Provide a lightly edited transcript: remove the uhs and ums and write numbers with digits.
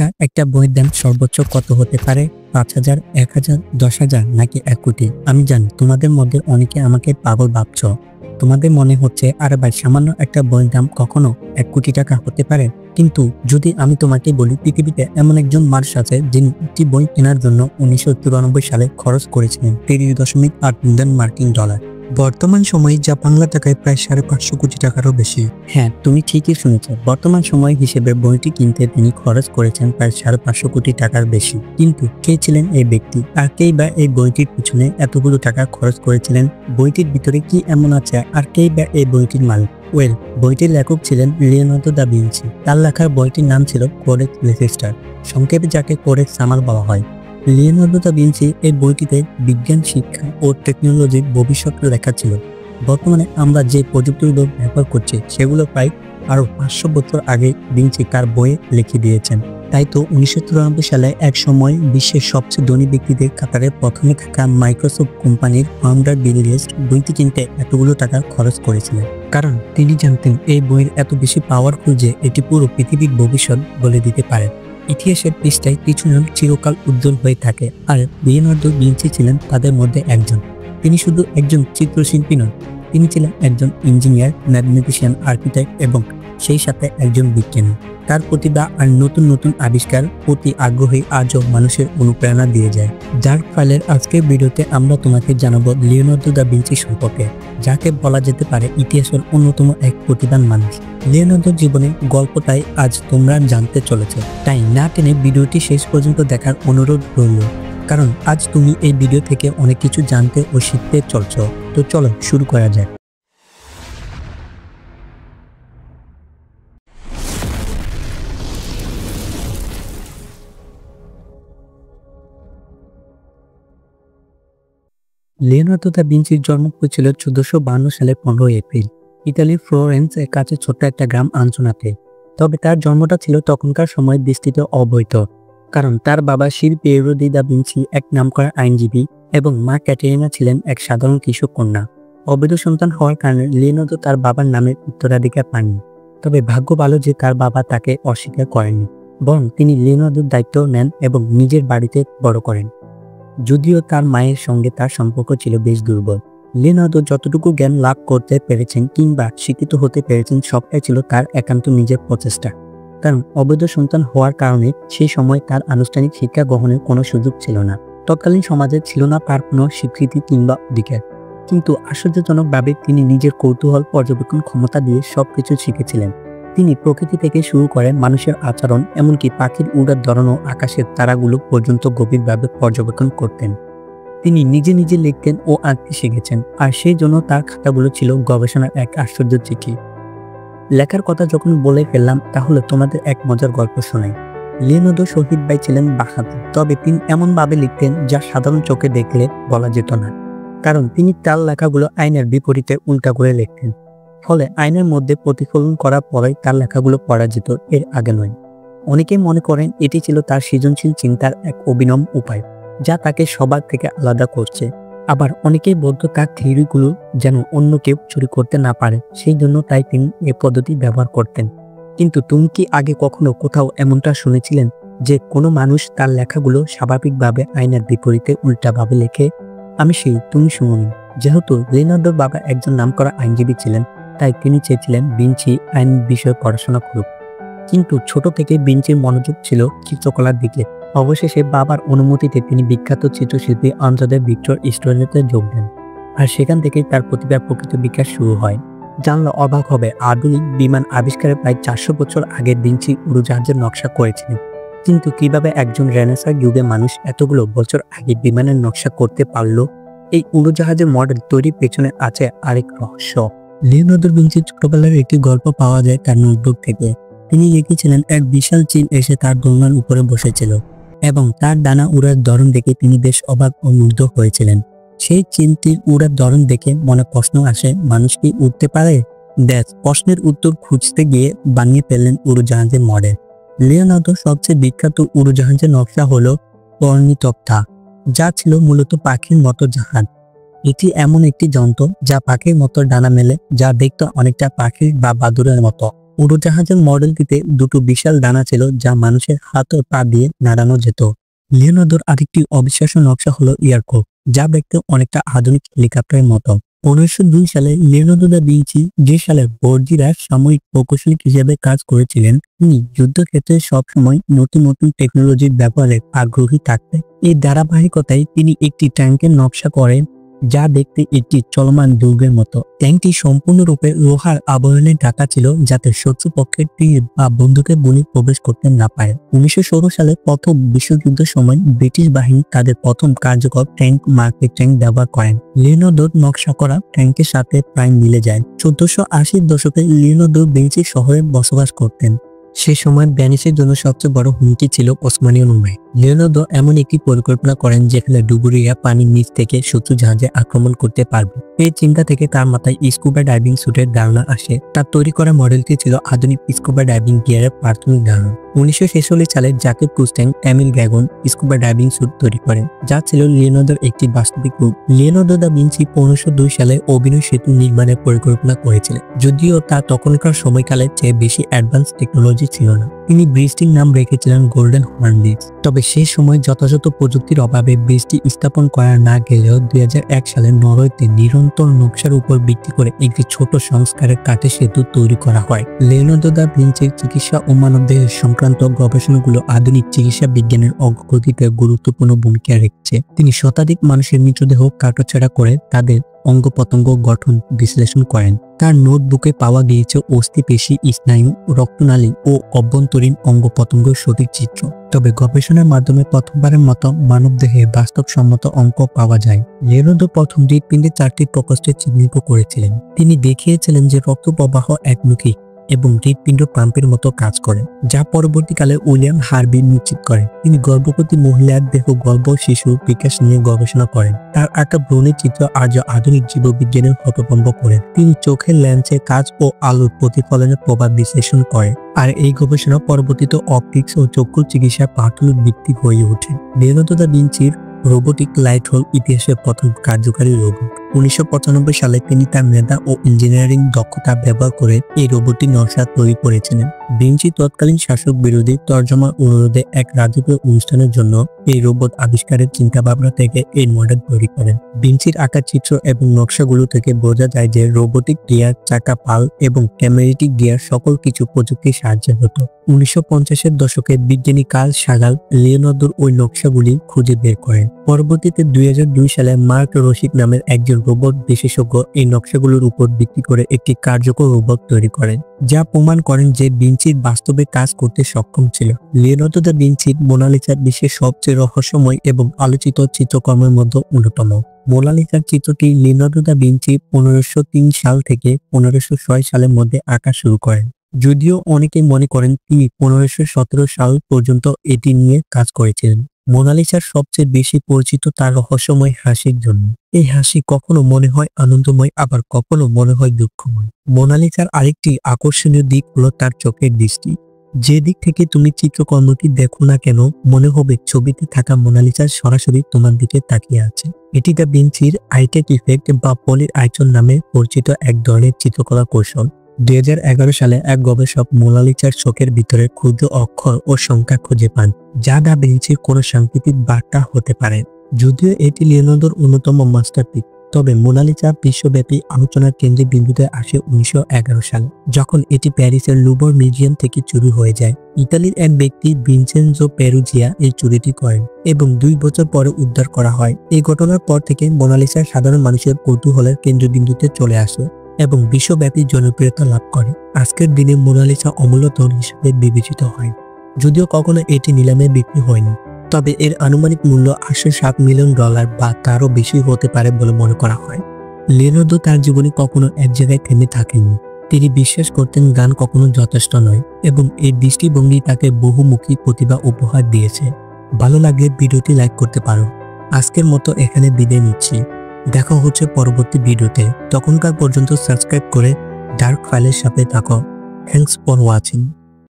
আচ্ছা, একটা বইয়ের দাম সর্বোচ্চ কত হতে পারে? ৫,০০০, ১,০০০, ১০,০০০ নাকি ১ কোটি? আমি জানি তোমাদের মধ্যে অনেকে আমাকে পাগল ভাবছ। তোমাদের মনে হচ্ছে, আরে ভাই, সামান্য একটা বইয়ের দাম কখনো ১ কোটি টাকা হতে পারে? কিন্তু যদি আমি তোমাকে বলি, পৃথিবীতে এমন একজন মানুষ আছে যিনি একটি বই কেনার জন্য ১৯৯৪ সালে খরচ করেছিলেন $৩০.৮ মিলিয়ন মার্কিন ডলার। বর্তমান সময়ে যা বাংলা টাকায় প্রায় ৫৫০ কোটি টাকারও বেশি। হ্যাঁ, তুমি ঠিকই শুনেছ। বর্তমান সময় হিসেবে বইটি কিনতে তিনি খরচ করেছেন প্রায় ৫৫০ কোটি টাকার বেশি। কিন্তু কে ছিলেন এই ব্যক্তি, আর কেই বা এই বইটির পিছনে এতগুলো টাকা খরচ করেছিলেন? বইটির ভিতরে কি এমন আছে, আর কেই বা এই বইটির মালিক? ওয়েল, বইটির লেখক ছিলেন লিওনার্দো দা ভিঞ্চি। তার লেখার বইটির নাম ছিল কোডেক্স লেসেস্টার, সংক্ষেপে যাকে কোডেক্স সামার বলা হয়। লিওনার্দো দা ভিঞ্চি এই বইটিতে বিজ্ঞান, শিক্ষা ও টেকনোলজির ভবিষ্যৎ লেখা ছিল। বর্তমানে আমরা যে প্রযুক্তিগুলো ব্যবহার করছি সেগুলো প্রায় আরো ৫০০ বছর আগে ভিঞ্চি তার বইয়ে লিখে দিয়েছেন। তাই তো ১৯৯৪ সালে এক সময় বিশ্বের সবচেয়ে ধনী ব্যক্তিদের কাতারে প্রথমে থাকা মাইক্রোসফট কোম্পানির ফাউন্ডার বিল গেটস বইটি কিনতে এতগুলো টাকা খরচ করেছিলেন। কারণ তিনি জানতেন এই বইয়ের এত বেশি পাওয়ারফুল যে এটি পুরো পৃথিবীর ভবিষ্যৎ বলে দিতে পারে। ইতিহাসের পৃষ্ঠায় কিছু নাম চিরকাল উজ্জ্বল হয়ে থাকে, আর লিওনার্দো ভিঞ্চি ছিলেন তাদের মধ্যে একজন। তিনি শুধু একজন চিত্রশিল্পী নন, তিনি ছিলেন একজন ইঞ্জিনিয়ার, ম্যাথমেটিশিয়ান, আর্কিটেক্ট এবং সেই সাথে একজন বিজ্ঞানী। তার প্রতিভা আর নতুন নতুন আবিষ্কার প্রতি আগ্রহী আজও মানুষের অনুপ্রেরণা দিয়ে যায়। যার ফাইলের আজকের ভিডিওতে আমরা তোমাকে জানাবো লিওনার্দো দা ভিঞ্চি সম্পর্কে, যাকে বলা যেতে পারে ইতিহাসের অন্যতম এক প্রতিভান মানুষ। লিওনার্দোর জীবনের গল্পটাই আজ তোমরা জানতে চলেছ, তাই না টেনে ভিডিওটি শেষ পর্যন্ত দেখার অনুরোধ রইল, কারণ আজ তুমি এই ভিডিও থেকে অনেক কিছু জানতে ও শিখতে চলছ। তো চলো শুরু করা যাক। লিওনার্দো দা ভিঞ্চির জন্ম হয়েছিল ১৪৫২ সালের ১৫ এপ্রিল ইতালির ফ্লোরেন্স এর কাছে ছোট্ট একটা গ্রাম আঞ্চনাতে। তবে তার জন্মটা ছিল তখনকার সময় দৃষ্টিত অবৈধ, কারণ তার বাবা শির পিয়েরো দি দা ভিঞ্চি এক নামকরা আইনজীবী এবং মা ক্যাটেরিনা ছিলেন এক সাধারণ কৃষক কন্যা। অবৈধ সন্তান হওয়ার কারণে লিওনার্দো তার বাবার নামের উত্তরাধিকার পাননি। তবে ভাগ্য ভালো যে তার বাবা তাকে অস্বীকার করেননি, বরং তিনি লিওনার্দোর দায়িত্ব নেন এবং নিজের বাড়িতে বড় করেন। যদিও তার মায়ের সঙ্গে তার সম্পর্ক ছিল বেশ দুর্বল। লিওনার্দো যতটুকু জ্ঞান লাভ করতে পেরেছেন কিংবা শিক্ষিত হতে পেরেছেন সবটাই ছিল তার একান্ত নিজের প্রচেষ্টা। কারণ অবৈধ সন্তান হওয়ার কারণে সেই সময় তার আনুষ্ঠানিক শিক্ষা গ্রহণের কোনো সুযোগ ছিল না। তৎকালীন সমাজে ছিল না তার কোনো স্বীকৃতি কিংবা অধিকার। কিন্তু আশ্চর্যজনকভাবে তিনি নিজের কৌতূহল, পর্যবেক্ষণ ক্ষমতা দিয়ে সবকিছু শিখেছিলেন। তিনি প্রকৃতি থেকে শুরু করে মানুষের আচরণ, এমনকি পাখির উড়ার ধরন ও আকাশের তারাগুলো পর্যন্ত গভীরভাবে পর্যবেক্ষণ করতেন। তিনি নিজে নিজে লিখতেন ও আঁকতে শিখেছেন, আর সেই জন্য তার খাতাগুলো ছিল গবেষণার এক আশ্চর্য চিঠি। লেখার কথা যখন বলে ফেললাম, তাহলে তোমাদের এক মজার গল্প শোনাই। লিওনার্দো শহীদ ভাই ছিলেন বাঁহাতি, তবে তিনি এমনভাবে লিখতেন যা সাধারণ চোখে দেখলে বলা যেত না, কারণ তিনি তার লেখাগুলো আইনের বিপরীতে উল্টা করে লিখতেন। ফলে আইনের মধ্যে প্রতিফলন করার পরেই তার লেখাগুলো পড়া যেত, এর আগে নয়। অনেকেই মনে করেন এটি ছিল তার সৃজনশীল চিন্তার এক অভিনব উপায়, যা তাকে সবার থেকে আলাদা করছে। আবার অনেকেই বলতো তার থিওরিগুলো যেন অন্য কেউ চুরি করতে না পারে, সেই জন্য তাই তিনি এ পদ্ধতি ব্যবহার করতেন। কিন্তু তুমি কি আগে কখনো কোথাও এমনটা শুনেছিলেন যে কোনো মানুষ তার লেখাগুলো স্বাভাবিকভাবে আইনের বিপরীতে উল্টাভাবে লেখে? আমি সেই তুমি শুনুনি। যেহেতু লিওনার্দোর বাবা একজন নামকরা আইনজীবী ছিলেন, তাই তিনি চেয়েছিলেন ভিঞ্চি আইন বিষয়ে পড়াশোনা করুক। কিন্তু ছোট থেকে ভিঞ্চির মনোযোগ ছিল চিত্রকলার দিকে। অবশেষে বাবার অনুমতিতে তিনি বিখ্যাত চিত্রশিল্পী আন্দ্রে ভিক্টর স্টুডিওতে যোগ দেন, আর সেখান থেকেই তার প্রতিভার প্রকৃত বিকাশ শুরু হয়। জানলে অবাক হবে, আধুনিক বিমান আবিষ্কারের প্রায় ৪০০ বছর আগে ভিঞ্চি উড়োজাহাজের নকশা করেছিলেন। কিন্তু কিভাবে একজন রেনেসাঁ যুগে মানুষ এতগুলো বছর আগে বিমানের নকশা করতে পারল? এই উড়োজাহাজের মডেল তৈরির পেছনে আছে আরেক রহস্য। লিওনার্দো ভিঞ্চির ছোটবেলার একটি গল্প পাওয়া যায় তার নোটবুক থেকে। তিনি লিখেছিলেন, এক বিশাল চিল এসে তার দোলনার উপরে বসেছিল এবং তার ডানা উড়ার ধরন দেখে তিনি বেশ অবাক ও মুগ্ধ হয়েছিলেন। সেই চিলটির উড়ার ধরন দেখে মনে প্রশ্ন আসে, মানুষ কি উড়তে পারে? ব্যাস, প্রশ্নের উত্তর খুঁজতে গিয়ে বানিয়ে ফেললেন উড়োজাহাজের মডেল। লিওনার্দোর সবচেয়ে বিখ্যাত উড়োজাহাজের নকশা হলো অর্নিথপটার, যা ছিল মূলত পাখির মতো জাহাজ। এটি এমন একটি যন্ত্র যা পাখির মতো ডানা মেলে, যা দেখতে অনেকটা পাখির বা বাদুড়ের মতো। উড়োজাহাজের মডেলটিতে দুটো বিশাল ডানা ছিল যা মানুষের হাত ও পা দিয়ে নাড়ানো যেত। লিওনার্দোর আরেকটি অবিশ্বাস্য নকশা হলো এয়ারক্রাফট, যা দেখতে অনেকটা আধুনিক হেলিকপ্টারের মতো। 1902 সালে লিওনার্দো দা ভিঞ্চি, যে সালে বর্জিরা সামরিক প্রকৌশলী হিসেবে কাজ করেছিলেন, তিনি যুদ্ধক্ষেত্রে সবসময় নতুন নতুন টেকনোলজির ব্যবহারে আগ্রহী থাকতেন। এই ধারাবাহিকতায় তিনি একটি ট্যাঙ্কের নকশা করেন যা দেখতে একটি চলমান দুর্গের মতো। ট্যাঙ্কটি সম্পূর্ণরূপে লোহার আবরণে ঢাকা ছিল যাতে শত্রুপক্ষের তীর বা বন্দুকের গুলি প্রবেশ করতে না পারে। 1916 সালে প্রথম বিশ্বযুদ্ধের সময় ব্রিটিশ বাহিনী তাদের প্রথম কার্যকর ট্যাঙ্ক মার্কেট ট্যাঙ্ক ব্যবহার করেন। লিওনার্দোর নকশা করা ট্যাঙ্কের সাথে প্রায় মিলে যায়। 1480-র দশকে লিওনার্দো ভিঞ্চি শহরে বসবাস করতেন। সে সময় ভেনিসের জন্য সবচেয়ে বড় হুমকি ছিল ওসমানীয় নৌবাহিনী। লিওনার্দো এমন একটি পরিকল্পনা করেন যেখানে ডুবুরিরা পানির নিচ থেকে শত্রু জাহাজে আক্রমণ করতে পারবে। এই চিন্তা থেকে তার মাথায় স্কুবা ডাইভিং স্যুটের ধারণা আসে। তার তৈরি করা মডেলটি ছিল আধুনিক স্কুবা ডাইভিং গিয়ারের প্রাথমিক ধারণা। 1946 সালে জাকিব কুস্টেং এমিল ড্রাগন স্কুবা ডাইভিং স্যুট তৈরি করেন, যা ছিল লিওনার্দোর একটি বাস্তবিক রূপ। লিওনার্দো দা ভিঞ্চি 1502 সালে অভিনয় সেতু নির্মাণের পরিকল্পনা করেছিলেন, যদিও তা তখনকার সময়কালের চেয়ে বেশি অ্যাডভান্স টেকনোলজি ছিল না। তিনি ব্রিজটির নাম রেখেছিলেন গোল্ডেন হর্ন ব্রিজ। তবে সেই সময় যথাযথ প্রযুক্তির অভাবে ব্রিজটি স্থাপন করা না গেলেও 2001 সালে নরওয়েতে নিরন্তর নকশার উপর ভিত্তি করে একটি ছোট সংস্কারের কাঠের সেতু তৈরি করা হয়। লিওনার্দো দা ভিঞ্চির চিকিৎসা ও মানবদেহের সংক্রান্ত গবেষণাগুলো আধুনিক চিকিৎসা বিজ্ঞানের অগ্রগতিতে গুরুত্বপূর্ণ ভূমিকা রেখেছে। তিনি শতাধিক মানুষের মৃতদেহ কাটাছেঁড়া করে তাদের অঙ্গ প্রত্যঙ্গ গঠন বিশ্লেষণ করেন। তার নোটবুকে পাওয়া গিয়েছে অস্থিপেশি, স্নায়ু, রক্তনালী ও অভ্যন্তরীণ অঙ্গ প্রত্যঙ্গের সঠিক চিত্র। তবে গবেষণার মাধ্যমে প্রথমবারের মতো মানবদেহে বাস্তবসম্মত অঙ্ক পাওয়া যায়। লিওনার্দো প্রথম হৃৎপিণ্ডে 4টি প্রকোষ্ঠে চিহ্নিত করেছিলেন। তিনি দেখিয়েছিলেন যে রক্ত প্রবাহ একমুখী এবং হৃৎপিণ্ড পাম্পের মতো কাজ করে, যা পরবর্তীকালে উইলিয়াম হার্ভি নিশ্চিত করেন। তিনি গর্ভবতী মহিলার দেহ, গর্ভ, শিশুর বিকাশ নিয়ে গবেষণা করেন। তার আঁকা ভ্রূণের চিত্র আজ আধুনিক জীববিজ্ঞানের হতভম্ব করেন। তিনি চোখের লেন্সের কাজ ও আলোর প্রতিফলনের প্রভাব বিশ্লেষণ করেন, আর এই গবেষণা পরবর্তীতে অপটিক্স ও চক্ষু চিকিৎসার প্রাথমিক ভিত্তি হয়ে ওঠে। লিওনার্দো দা ভিঞ্চির রোবোটিক লাইট হল ইতিহাসের প্রথম কার্যকারী রোবট। 1995 সালে তিনি তার মেধা ও ইঞ্জিনিয়ারিং দক্ষতা ব্যবহার করে এই রোবটটি নকশা তৈরি করেছিলেন। ভিঞ্চি তৎকালীন শাসক বিরোধী তর্জমার অনুরোধে এক রাজকীয় অনুষ্ঠানের জন্য এই রোবট আবিষ্কারের চিন্তাভাবনা থেকে এই মডেল তৈরি করেন। ভিঞ্চির আঁকা চিত্র এবং নকশাগুলো থেকে বোঝা যায় যে রোবোটিক গিয়ার, চাকা, পাল এবং ক্যামেরেটিক গিয়ার সকল কিছু প্রযুক্তির সাহায্যে হতো। 1950-এর দশকে বিজ্ঞানী কার্ল সাগাল লিওনার্দোর ওই নকশাগুলি খুঁজে বের করেন। পরবর্তীতে 2002 সালে মার্ক রসিক নামের একজন রোবট বিশেষজ্ঞ এই নকশাগুলোর উপর ভিত্তি করে একটি কার্যকর রোবট তৈরি করেন, যা প্রমাণ করেন যে ভিঞ্চি বাস্তবে কাজ করতে সক্ষম ছিল। লিওনার্দো দা ভিঞ্চির মোনালিসা বিশ্বের সবচেয়ে রহস্যময় এবং আলোচিত চিত্রকর্মের মধ্যে অন্যতম। মোনালিসার চিত্রটি লিওনার্দো দা ভিঞ্চি 1503 সাল থেকে 1506 সালের মধ্যে আঁকা শুরু করেন, যদিও অনেকেই মনে করেন তিনি 1517 সাল পর্যন্ত এটি নিয়ে কাজ করেছিলেন। মোনালিসার সবচেয়ে বেশি পরিচিত তার রহস্যময় হাসির জন্য। এই হাসি কখনো মনে হয় আনন্দময়, আবার কখনো মনে হয় দুঃখময়। মোনালিসার আরেকটি আকর্ষণীয় দিক হলো তার চোখের দৃষ্টি। যে দিক থেকে তুমি চিত্রকর্মটি দেখো না কেন, মনে হবে ছবিতে থাকা মোনালিসা সরাসরি তোমার দিকে তাকিয়ে আছে। এটি দা ভিঞ্চির আইটেক ইফেক্ট বা পলির আইচন নামে পরিচিত এক ধরনের চিত্রকলা কৌশল। 2011 সালে এক গবেষক মোনালিসার চোখের ভিতরে ক্ষুদ্র অক্ষর ও সংখ্যা খুঁজে পান, যা দা ভিঞ্চির কোনো সাংকেতিক বার্তা হতে পারে। যদিও এটি লিওনার্দোর অন্যতম মাস্টারপিস, তবে মোনালিসা বিশ্বব্যাপী আলোচনার কেন্দ্রে বিন্দুতে আসে 1911 সালে, যখন এটি প্যারিসের লুভর মিউজিয়াম থেকে চুরি হয়ে যায়। ইতালির এক ব্যক্তি ভিনচেনজো পেরুজিয়া এই চুরিটি করেন এবং 2 বছর পরে উদ্ধার করা হয়। এই ঘটনার পর থেকে মোনালিসা সাধারণ মানুষের কৌতূহলের কেন্দ্রবিন্দুতে চলে আসে এবং বিশ্বব্যাপী জনপ্রিয়তা লাভ করে। আজকের দিনে মোনালিসা অমূল্য ধন হিসেবে বিবেচিত হয়, যদিও কখনো এটি নিলামে বিক্রি হয়নি। তবে এর আনুমানিক মূল্য $807 মিলিয়ন বা তারও বেশি হতে পারে বলে মনে করা হয়। লিওনার্দো তার জীবনে কখনো এক জায়গায় থেমে থাকেননি। তিনি বিশ্বাস করতেন গান কখনো যথেষ্ট নয় এবং এই দৃষ্টিভঙ্গি তাকে বহুমুখী প্রতিভা উপহার দিয়েছে। ভালো লাগলে ভিডিওটি লাইক করতে পারো। আজকের মতো এখানে বিদায় নিচ্ছি। দেখা হচ্ছে পরবর্তী ভিডিওতে। তখনকার পর্যন্ত সাবস্ক্রাইব করে ডার্ক ফাইলের সাথে থাকো। Thanks for watching.